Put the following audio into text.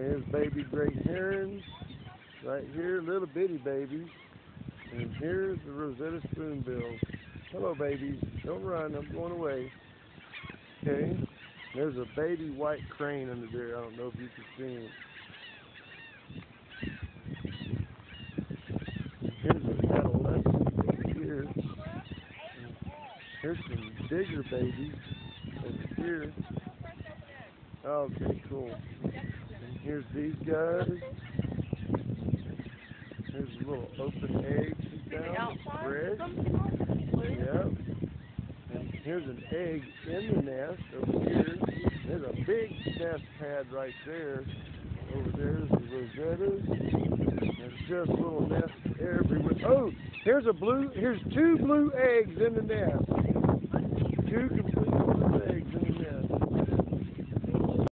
There's baby great herons right here, little bitty babies. And here's the Rosetta spoonbills. Hello, babies. Don't run. I'm going away. Okay. There's a baby white crane under there. I don't know if you can see him. Here's an adolescent over here. Here's some bigger babies over here. Okay, cool. And here's these guys. Here's a little open egg down, fresh. Yep. And here's an egg in the nest over here. There's a big nest pad right there. Over there's the Rosettas. There's just little nests everywhere. Oh, here's two blue eggs in the nest.